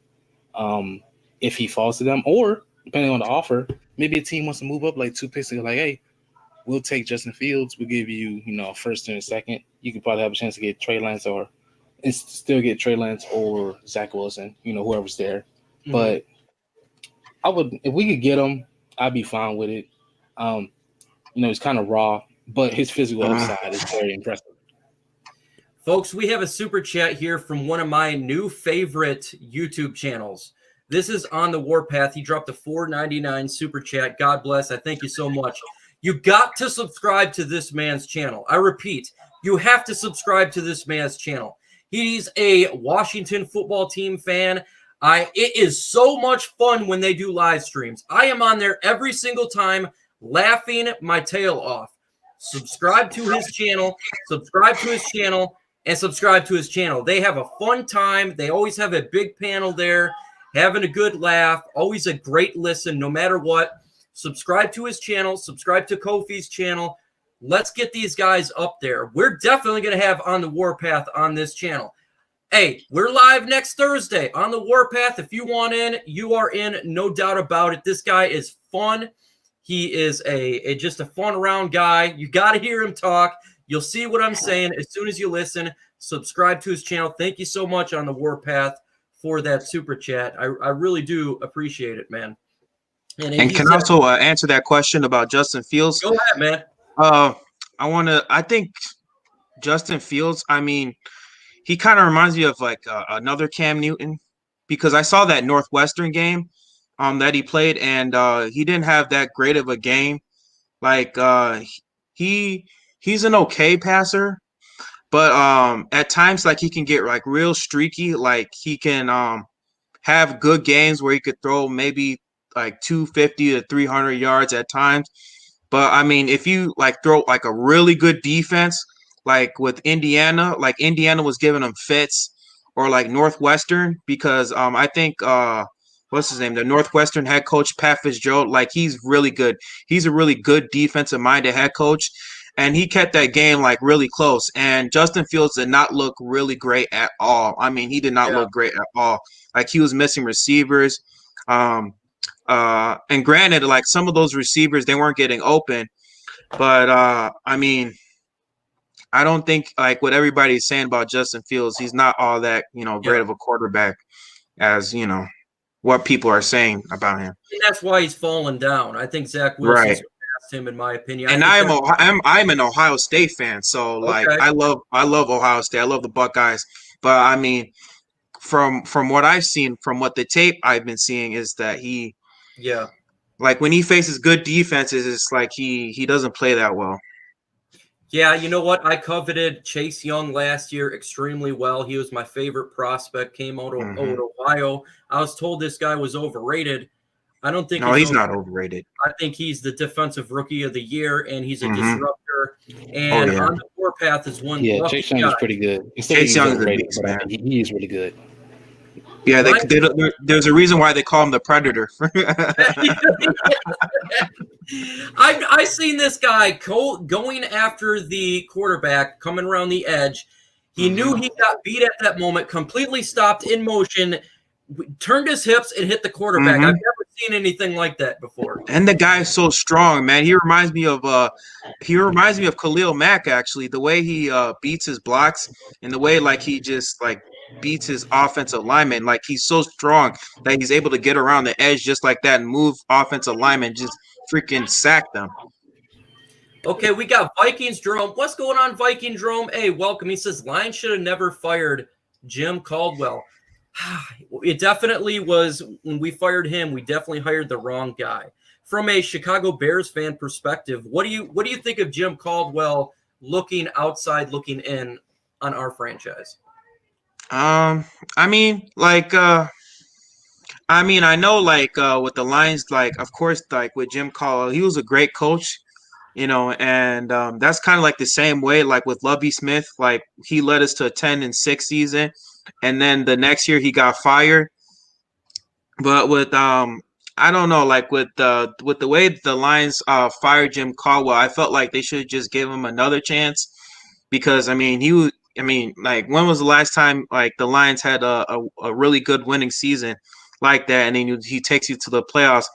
[SPEAKER 3] If he falls to them, or depending on the offer, maybe a team wants to move up like 2 picks and go like, hey, we'll take Justin Fields. We'll give you, first and a second. You could probably have a chance to get Trey Lance or Zach Wilson, whoever's there. Mm-hmm. But if we could get him, I'd be fine with it. He's kind of raw, but his physical upside is very impressive.
[SPEAKER 1] Folks, we have a super chat here from one of my new favorite YouTube channels. This is On the Warpath. He dropped a $4.99 super chat. God bless. I thank you so much. You got to subscribe to this man's channel. I repeat, You have to subscribe to this man's channel. He's a Washington football team fan. It is so much fun when they do live streams. I am on there every single time laughing my tail off. Subscribe to his channel, and subscribe to his channel. They have a fun time. They always have a big panel there, having a good laugh, always a great listen no matter what. Subscribe to his channel, subscribe to Kofi's channel. Let's get these guys up there. We're definitely going to have On the Warpath on this channel. Hey, we're live next Thursday on the Warpath. If you want in, you are in, no doubt about it. This guy is fun. He is just a fun around guy. You got to hear him talk. You'll see what I'm saying as soon as you listen. Subscribe to his channel. Thank you so much On the Warpath for that super chat. I really do appreciate it, man.
[SPEAKER 2] And can also answer that question about Justin Fields.
[SPEAKER 1] Go ahead, man.
[SPEAKER 2] I think Justin Fields, I mean, he kind of reminds me of like another Cam Newton, because I saw that Northwestern game that he played, and he didn't have that great of a game. Like he's an okay passer, but at times like he can get like real streaky. Like he can have good games where he could throw maybe like 250 to 300 yards at times. But I mean, if you like throw like a really good defense, like with Indiana, like Indiana was giving him fits, or like Northwestern, because I think what's his name, the Northwestern head coach Pat Fitzgerald, like he's really good. He's a really good defensive minded head coach, and he kept that game like really close. And Justin Fields did not look really great at all. I mean, he did not look great at all. Like he was missing receivers. And granted, like some of those receivers, they weren't getting open, but I mean, I don't think like what everybody's saying about Justin Fields, he's not all that, great of a quarterback as, what people are saying about him.
[SPEAKER 1] And that's why he's fallen down. I think Zach Wilson surpassed him, in my opinion.
[SPEAKER 2] And I'm an Ohio State fan, so like I love Ohio State. I love the Buckeyes, but I mean, from what I've seen, from what the tape I've been seeing, is that like when he faces good defenses, it's like he doesn't play that well.
[SPEAKER 1] Yeah, you know what? I coveted Chase Young last year extremely well. He was my favorite prospect, came out of Ohio. I was told this guy was overrated. I don't think
[SPEAKER 2] he's not overrated.
[SPEAKER 1] I think he's the defensive rookie of the year, and he's a disruptor. And on the warpath is one.
[SPEAKER 3] Yeah, Chase Young is pretty good.
[SPEAKER 2] Chase Young is overrated, but
[SPEAKER 3] he is really good.
[SPEAKER 2] Yeah, there's a reason why they call him the Predator.
[SPEAKER 1] I seen this guy going after the quarterback, coming around the edge. He knew he got beat at that moment, completely stopped in motion, turned his hips, and hit the quarterback. I've never seen anything like that before.
[SPEAKER 2] And the guy is so strong, man. He reminds me of Khalil Mack, actually. The way he beats his blocks, and the way like he just like beats his offensive lineman. Like he's so strong that he's able to get around the edge just like that and move offensive linemen, just freaking sack them.
[SPEAKER 1] Okay, we got Vikings Jerome. What's going on, Viking Jerome? Hey, welcome. He says Lions should have never fired Jim Caldwell. It definitely was, when we fired him, we definitely hired the wrong guy. From a Chicago Bears fan perspective, what do you think of Jim Caldwell looking outside, looking in on our franchise?
[SPEAKER 2] I mean, like, I know, like, with the Lions, like, of course, like with Jim Caldwell, he was a great coach, and that's kind of like the same way, like with Lovie Smith, like he led us to a 10-6 season, and then the next year he got fired. But with I don't know, like with the way the Lions fired Jim Caldwell, I felt like they should just give him another chance, because like, when was the last time like the Lions had a really good winning season like that, and then he takes you to the playoffs?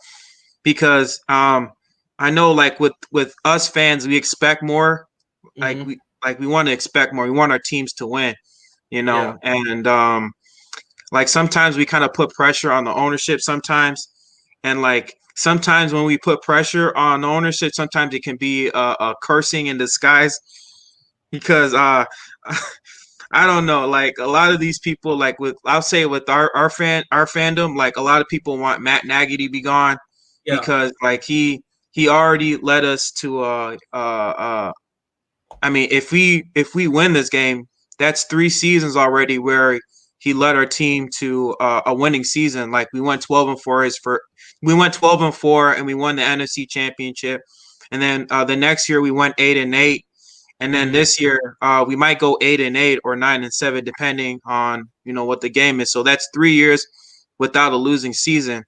[SPEAKER 2] Because I know, like with us fans, we expect more. Like we want to expect more. We want our teams to win, and like sometimes we kind of put pressure on the ownership sometimes, and like sometimes when we put pressure on the ownership, sometimes it can be a cursing in disguise, because I don't know, like a lot of these people, like I'll say with our fandom, like a lot of people want Matt Nagy to be gone, because like he already led us to I mean, if we win this game, that's 3 seasons already where he led our team to a winning season. Like we went 12-4 we went 12-4 and we won the NFC Championship, and then the next year we went 8-8, and then this year we might go 8-8 or 9-7 depending on what the game is. So that's 3 years without a losing season.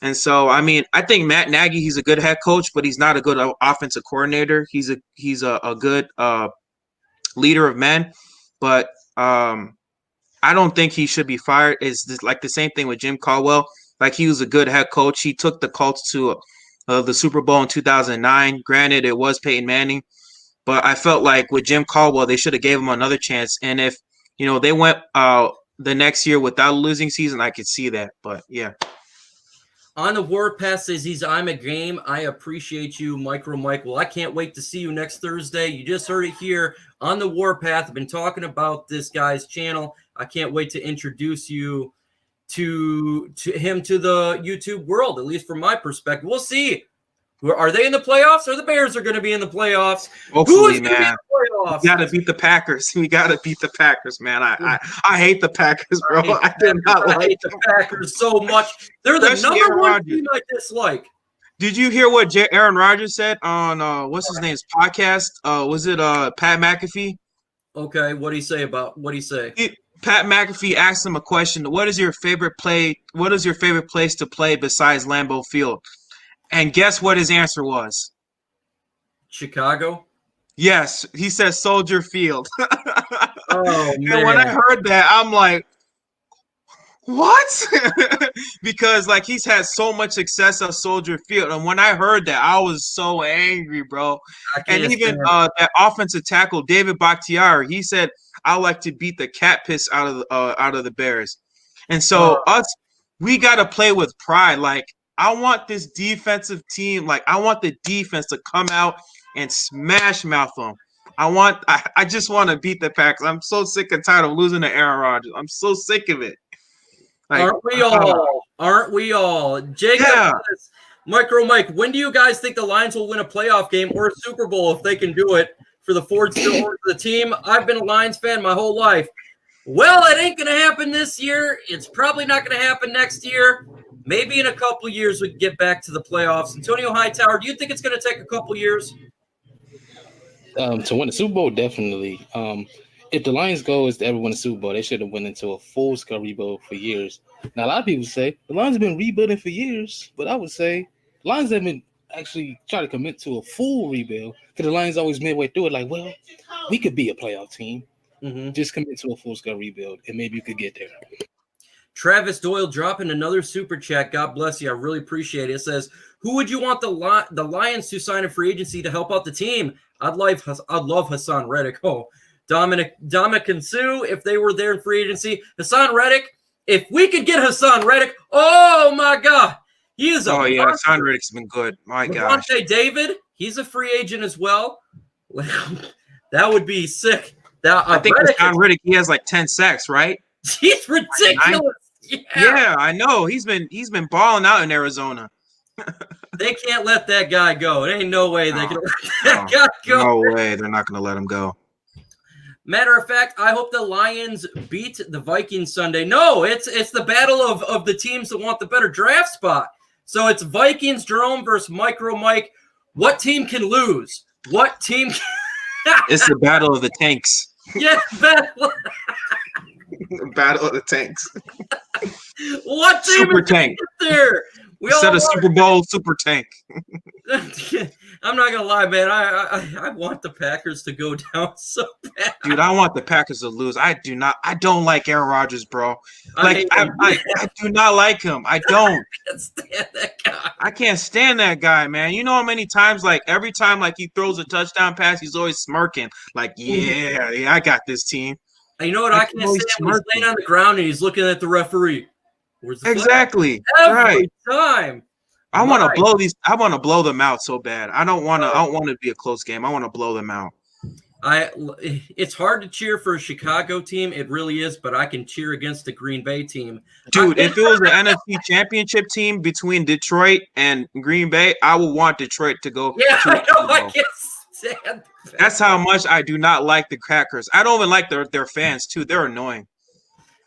[SPEAKER 2] And so, I mean, I think Matt Nagy, he's a good head coach, but he's not a good offensive coordinator. He's a good leader of men, but I don't think he should be fired. It's like the same thing with Jim Caldwell. Like, he was a good head coach. He took the Colts to the Super Bowl in 2009. Granted, it was Peyton Manning, but I felt like with Jim Caldwell, they should have gave him another chance. And if they went the next year without a losing season, I could see that. But yeah.
[SPEAKER 1] On the WordPass says I'm a game. I appreciate you, Micro Mike. Well, I can't wait to see you next Thursday. You just heard it here on the Warpath. I've been talking about this guy's channel. I can't wait to introduce you to him to the YouTube world, at least from my perspective. We'll see. Are they in the playoffs, or the Bears are going to be in the playoffs?
[SPEAKER 2] Hopefully, man. We got to beat the Packers. We got to beat the Packers, man. I hate the Packers, bro. I
[SPEAKER 1] hate the Packers so much. They're the number one team I dislike.
[SPEAKER 2] Did you hear what Aaron Rodgers said on what's his name's podcast? Was it Pat McAfee?
[SPEAKER 1] Okay, what did he say?
[SPEAKER 2] Pat McAfee asked him a question. What is your favorite place to play besides Lambeau Field? And guess what his answer was?
[SPEAKER 1] Chicago?
[SPEAKER 2] Yes, he says Soldier Field.
[SPEAKER 1] Oh, man.
[SPEAKER 2] And when I heard that, I'm like, what? Because, like, he's had so much success at Soldier Field. And when I heard that, I was so angry, bro. And even that offensive tackle, David Bakhtiari, he said, I like to beat the cat piss out of the Bears. And so we got to play with pride. Like, I want this defensive team, like I want the defense to come out and smash mouth them. I just want to beat the Packers. I'm so sick and tired of losing to Aaron Rodgers. I'm so sick of it. Like,
[SPEAKER 1] aren't we all? Aren't we all? Jacob says, Micro Mike, when do you guys think the Lions will win a playoff game or a Super Bowl if they can do it for the Ford Steel Horse of the team? I've been a Lions fan my whole life. Well, it ain't going to happen this year. It's probably not going to happen next year. Maybe in a couple years we can get back to the playoffs. Antonio Hightower, do you think it's going to take a couple years?
[SPEAKER 3] To win the Super Bowl, definitely. If the Lions' goal is to ever win the Super Bowl, they should have went into a full-scale rebuild for years. Now, a lot of people say the Lions have been rebuilding for years, but I would say the Lions haven't actually tried to commit to a full rebuild because the Lions always midway through it like, well, we could be a playoff team. Mm-hmm. Just commit to a full-scale rebuild, and maybe you could get there.
[SPEAKER 1] Travis Doyle dropping another super chat. God bless you. I really appreciate it. It says, who would you want the Lions to sign a free agency to help out the team? I'd love Hassan Reddick. Oh, Dominic Sue, if they were there in free agency. Hassan Reddick, if we could get Hassan Reddick, oh my God. He is
[SPEAKER 2] Hassan Reddick's been good. My gosh.
[SPEAKER 1] Devontae David, he's a free agent as well. That would be sick.
[SPEAKER 2] I think Hassan Reddick, he has like 10 sacks, right?
[SPEAKER 1] He's ridiculous.
[SPEAKER 2] Yeah, I know. He's been balling out in Arizona.
[SPEAKER 1] They can't let that guy go. There ain't no way they can let that guy go.
[SPEAKER 2] No way. They're not going to let him go.
[SPEAKER 1] Matter of fact, I hope the Lions beat the Vikings Sunday. No, it's the battle of the teams that want the better draft spot. So it's Vikings, Jerome versus Micro Mike. What team can lose? What team
[SPEAKER 2] It's the battle of the tanks.
[SPEAKER 1] Yeah, battle.
[SPEAKER 2] Battle of the tanks.
[SPEAKER 1] What team
[SPEAKER 2] Super tank
[SPEAKER 1] there?
[SPEAKER 2] Instead of Super Bowl, Super Tank.
[SPEAKER 1] I'm not gonna lie, man. I want the Packers to go down so bad.
[SPEAKER 2] Dude, I want the Packers to lose. I don't like Aaron Rodgers, bro. Like I do not like him. I don't.
[SPEAKER 1] I can't stand that guy.
[SPEAKER 2] I can't stand that guy, man. You know how many times, like every time, like he throws a touchdown pass, he's always smirking. Like, yeah, I got this team.
[SPEAKER 1] And you know what? I can't stand when he's laying on the ground and he's looking at the referee. Where's the
[SPEAKER 2] exactly
[SPEAKER 1] every time?
[SPEAKER 2] I want to blow these. I want to blow them out so bad. I don't want to be a close game. I want to blow them out.
[SPEAKER 1] It's hard to cheer for a Chicago team. It really is, but I can cheer against the Green Bay team.
[SPEAKER 2] Dude, if it was the NFC Championship team between Detroit and Green Bay, I would want Detroit to go.
[SPEAKER 1] Yeah, I know. I can't Sad.
[SPEAKER 2] That's how much I do not like the Crackers. I don't even like their fans too. They're annoying.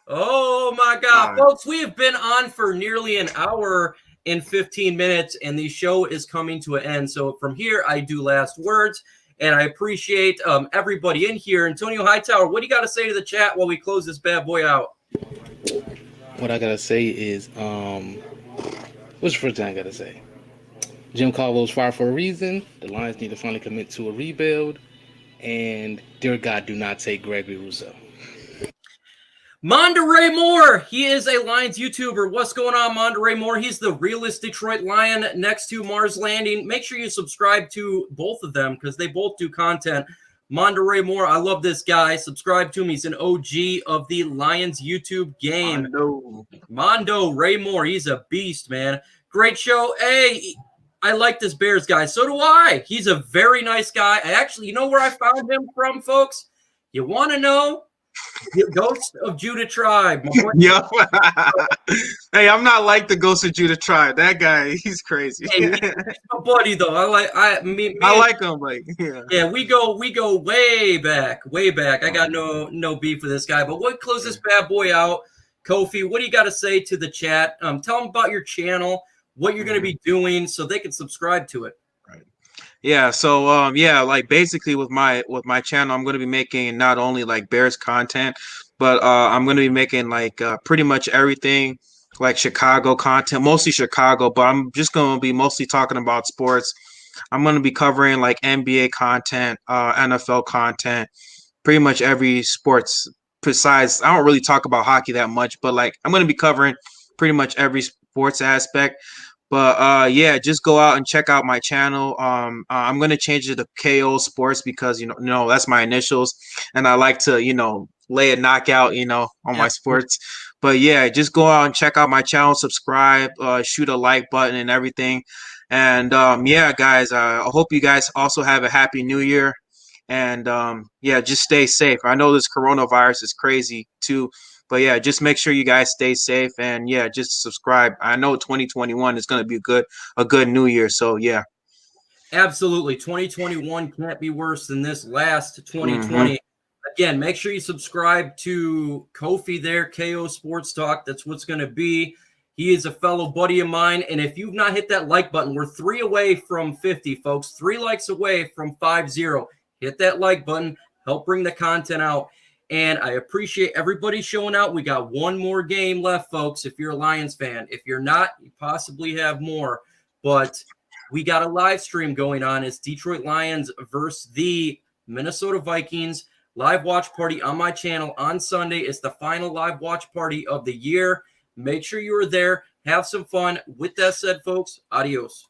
[SPEAKER 1] Oh my God, folks, we have been on for nearly an hour and 15 minutes, and the show is coming to an end. So from here, I do last words, and I appreciate everybody in here. Antonio Hightower, what do you got to say to the chat while we close this bad boy out?
[SPEAKER 3] What I gotta say is, what's the first thing I gotta say? Jim Caldwell's fired for a reason. The Lions need to finally commit to a rebuild. And dear God, do not take Gregory Rousseau.
[SPEAKER 1] Monterey Moore, he is a Lions YouTuber. What's going on, Monterey Moore? He's the realest Detroit Lion next to Mars Landing. Make sure you subscribe to both of them because they both do content. Monterey Moore, I love this guy. Subscribe to him. He's an OG of the Lions YouTube game. Mondo Ray Moore, he's a beast, man. Great show. Hey, I like this Bears guy. So do I. He's a very nice guy. I actually, you know where I found him from, folks? You want to know? The Ghost of Judah Tribe.
[SPEAKER 2] Yeah. Hey, I'm not like the Ghost of Judah Tribe. That guy, he's crazy.
[SPEAKER 1] Hey, he's my buddy though. I like him. Like, yeah, we go way back. I got no beef with this guy. But we'll close this bad boy out. Kofi, what do you got to say to the chat? Tell them about your channel, what you're going to be doing, so they can subscribe to it.
[SPEAKER 2] Yeah, so yeah, like basically with my channel, I'm going to be making not only like Bears content, but I'm going to be making like pretty much everything, like Chicago content, mostly Chicago, but I'm just going to be mostly talking about sports. I'm going to be covering like NBA content, NFL content, pretty much every sports. Besides, I don't really talk about hockey that much, but like I'm going to be covering pretty much every sports aspect. But yeah, just go out and check out my channel. I'm gonna change it to KO Sports because you know that's my initials, and I like to lay a knockout on my sports. But yeah, just go out and check out my channel, subscribe, shoot a like button and everything. And yeah, guys, I hope you guys also have a happy New Year. And yeah, just stay safe. I know this coronavirus is crazy too. But yeah, just make sure you guys stay safe and yeah, just subscribe. I know 2021 is going to be a good new year. So yeah.
[SPEAKER 1] Absolutely. 2021 can't be worse than this last 2020. Again, make sure you subscribe to Kofi there, KO Sports Talk. That's what's going to be. He is a fellow buddy of mine. And if you've not hit that like button, we're 3 away from 50, folks. 3 likes away from 50. Hit that like button. Help bring the content out. And I appreciate everybody showing out. We got one more game left, folks, if you're a Lions fan. If you're not, you possibly have more. But we got a live stream going on. It's Detroit Lions versus the Minnesota Vikings. Live watch party on my channel on Sunday. It's the final live watch party of the year. Make sure you are there. Have some fun. With that said, folks, adios.